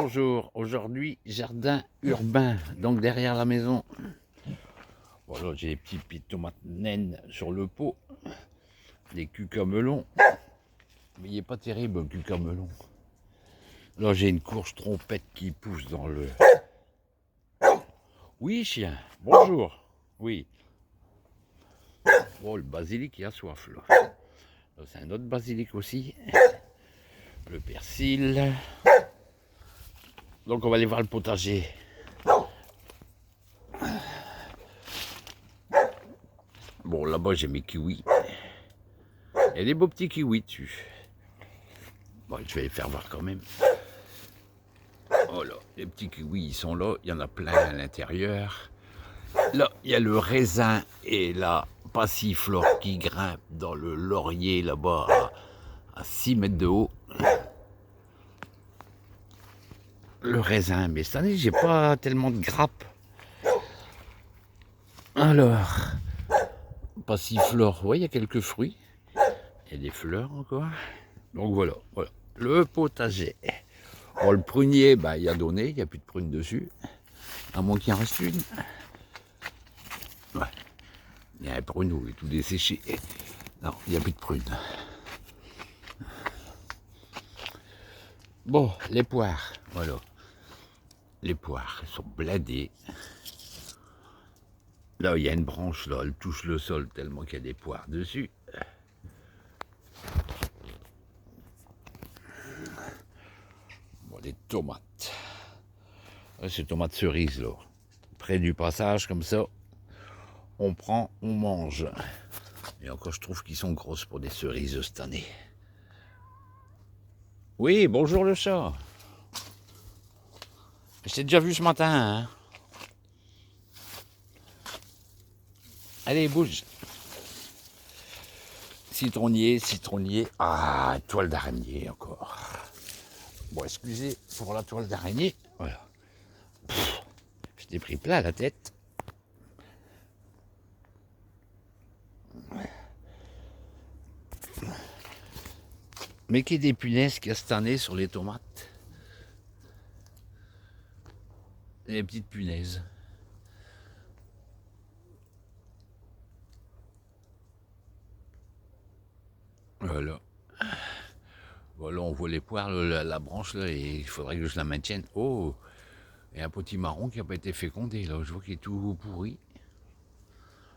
Bonjour, aujourd'hui jardin urbain, donc derrière la maison. Voilà, j'ai des petites tomates naines sur le pot, des cucamelons, mais il n'est pas terrible le cucamelon. Là j'ai une courge trompette qui pousse dans le... Oui chien, bonjour, oui. Oh le basilic il a soif là. Là c'est un autre basilic aussi, le persil. Donc on va aller voir le potager. Bon, là-bas, j'ai mes kiwis. Il y a des beaux petits kiwis dessus. Bon, je vais les faire voir quand même. Oh là, les petits kiwis, ils sont là. Il y en a plein à l'intérieur. Là, il y a le raisin et la passiflore qui grimpe dans le laurier là-bas à 6 mètres de haut. Le raisin, mais cette année, j'ai pas tellement de grappes. Alors, passiflore, ouais, il y a quelques fruits. Il y a des fleurs encore. Donc voilà, voilà. Le potager. Bon, le prunier, bah, il a donné, il n'y a plus de prunes dessus. À moins qu'il en reste une. Ouais. Il y a un pruneau, il est tout desséché. Non, il n'y a plus de prunes. Bon, les poires, voilà. Les poires, elles sont blindées. Là, il y a une branche, là, elle touche le sol tellement qu'il y a des poires dessus. Bon, les tomates. C'est tomates cerises, là. Près du passage, comme ça, on prend, on mange. Et encore, je trouve qu'ils sont grosses pour des cerises cette année. Oui, bonjour le chat. Je t'ai déjà vu ce matin, hein. Allez, bouge. Citronnier, citronnier. Ah, toile d'araignée encore. Bon, excusez pour la toile d'araignée. Voilà. Je t'ai pris plein la tête. Mais qu'il y ait des punaises qu'il y a cette année sur les tomates. Les petites punaises. Voilà. Voilà, on voit les poires, la branche là, et il faudrait que je la maintienne. Oh, il y a un potimarron qui n'a pas été fécondé là, je vois qu'il est tout pourri.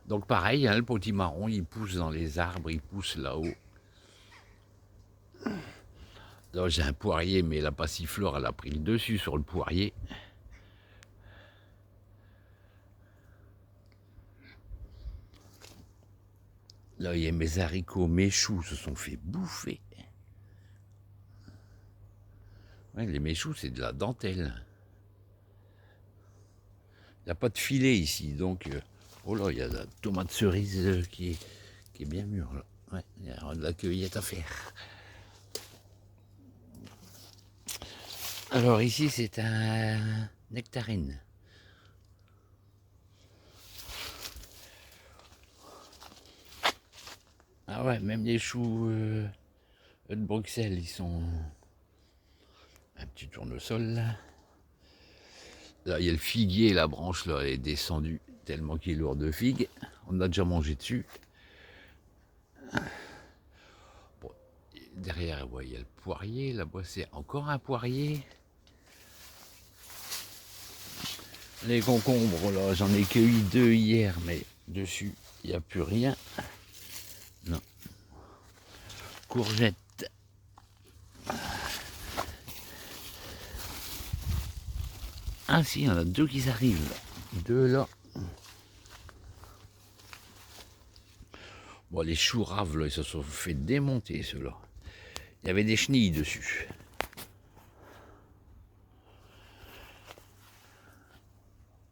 Donc pareil, hein, le potimarron, il pousse dans les arbres, il pousse là-haut. Là j'ai un poirier, mais la passiflore, elle a pris le dessus sur le poirier. Là, il y a mes haricots, mes choux se sont fait bouffer. Ouais, les méchoux, c'est de la dentelle. Il n'y a pas de filet ici, donc... oh là, il y a de la tomate cerise qui est bien mûre, là. Ouais, il y a de la cueillette à faire. Alors ici, c'est un nectarine. Ah ouais, même les choux de Bruxelles, ils sont... Un petit tournesol, là. Là, il y a le figuier, la branche, là, elle est descendue tellement qu'il est lourd de figues. On a déjà mangé dessus. Bon, derrière, ouais, il y a le poirier. Là-bas, c'est encore un poirier. Les concombres, là, j'en ai cueilli 2 hier, mais dessus, il n'y a plus rien. Non. Courgettes. Ah si, il y en a 2 qui arrivent. 2 là. Bon, les choux raves, là, ils se sont fait démonter, ceux-là. Il y avait des chenilles dessus.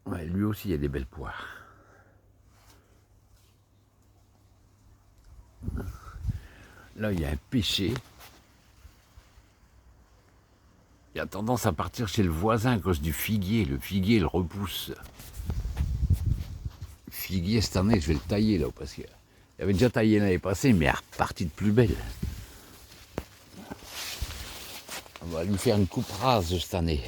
Ouais, lui aussi, il y a des belles poires. Là, il y a un pêcher. Il a tendance à partir chez le voisin à cause du figuier. Le figuier, il repousse. Le figuier, cette année, je vais le tailler, là, parce qu'il avait déjà taillé l'année passée, mais il est reparti de plus belle. On va lui faire une coupe rase cette année.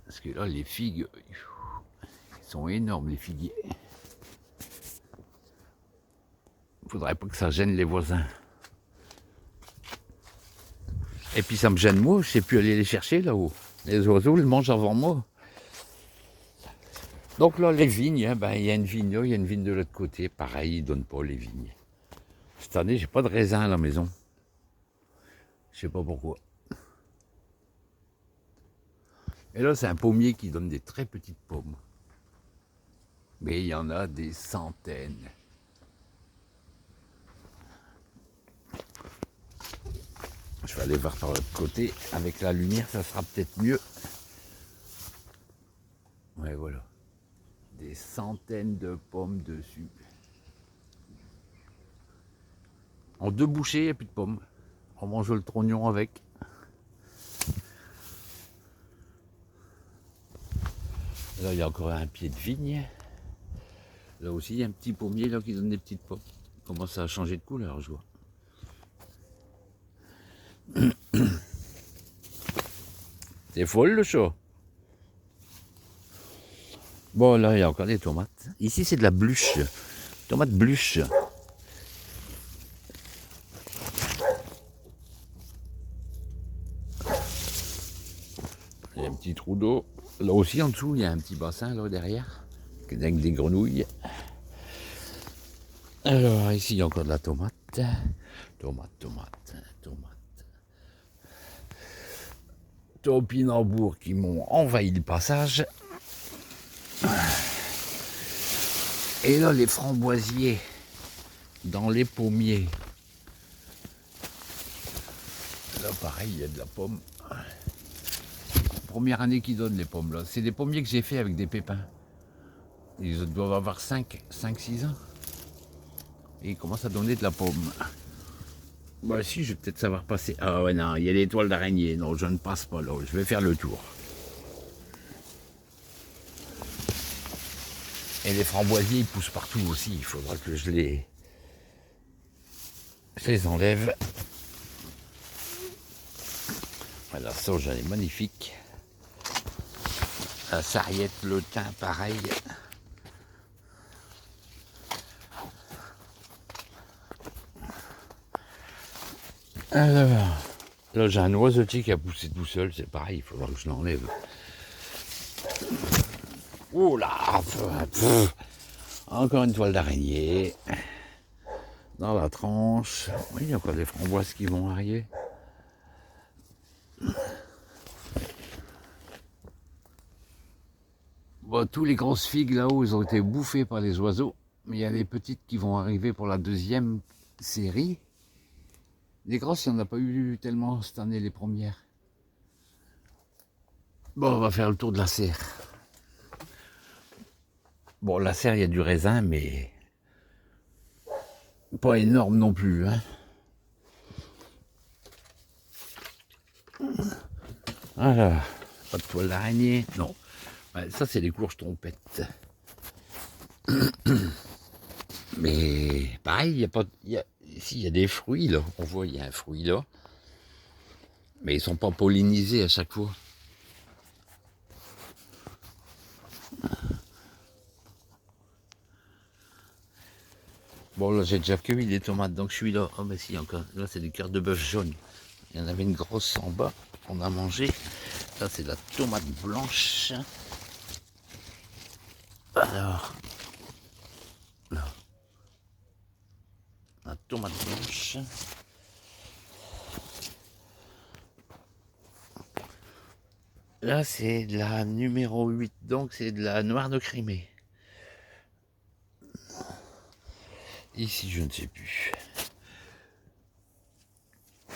Parce que là, les figues, ils sont énormes, les figuiers. Faudrait pas que ça gêne les voisins. Et puis ça me gêne moi, je sais plus aller les chercher là-haut. Les oiseaux les mangent avant moi. Donc là, les vignes, ben, il y a une vigne là, il y a une vigne de l'autre côté. Pareil, ils ne donnent pas les vignes. Cette année, j'ai pas de raisin à la maison. Je sais pas pourquoi. Et là, c'est un pommier qui donne des très petites pommes. Mais il y en a des centaines. Je vais aller voir par l'autre côté. Avec la lumière, ça sera peut-être mieux. Ouais, voilà. Des centaines de pommes dessus. En 2 bouchées, il n'y a plus de pommes. On mange le trognon avec. Là, il y a encore un pied de vigne. Là aussi, il y a un petit pommier là, qui donne des petites pommes. Il commence à changer de couleur, je vois. C'est folle le chat. Bon, là, il y a encore des tomates. Ici, c'est de la bluche. Tomate bluche. Il y a un petit trou d'eau. Là aussi, en dessous, il y a un petit bassin là derrière, avec des grenouilles. Alors, ici, il y a encore de la tomate. Tomate. Topinambours qui m'ont envahi le passage. Et là, les framboisiers dans les pommiers. Là, pareil, il y a de la pomme. Première année qu'ils donnent les pommes là. C'est des pommiers que j'ai fait avec des pépins. Ils doivent avoir 5-6 ans. Et ils commencent à donner de la pomme. Bah si, je vais peut-être savoir passer. Ah ouais, non, il y a l'étoile d'araignée. Non, je ne passe pas là. Je vais faire le tour. Et les framboisiers, ils poussent partout aussi. Il faudra que je les enlève. Voilà, ça, j'en ai magnifique. La sarriette, le thym, pareil. Alors, là, j'ai un oiseau-tier qui a poussé tout seul. C'est pareil, il faudra que je l'enlève. Oh là, encore une toile d'araignée. Dans la tranche. Oui, il y a encore des framboises qui vont arriver. Bon, tous les grosses figues là-haut, ils ont été bouffées par les oiseaux. Mais il y a les petites qui vont arriver pour la deuxième série. Les grosses, il n'y en a pas eu tellement cette année, les premières. Bon, on va faire le tour de la serre. Bon, la serre, il y a du raisin, mais pas énorme non plus. Hein. Voilà, pas de toile d'araignée, non. Ouais, ça, c'est les courges trompettes. Mais pareil, il y a pas. Ici, il y a des fruits là. On voit, il y a un fruit là. Mais ils sont pas pollinisés à chaque fois. Bon, là, j'ai déjà cueilli des tomates, donc je suis là. Oh, mais si, encore. Là, c'est des cœurs de bœuf jaunes. Il y en avait une grosse en bas qu'on a mangé. Ça, c'est de la tomate blanche. Alors, là, la tomate blanche. Là, c'est de la numéro 8, donc c'est de la noire de Crimée. Ici, je ne sais plus.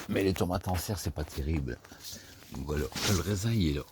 Mais les tomates en serre, c'est pas terrible. Voilà, le raisin, il est là.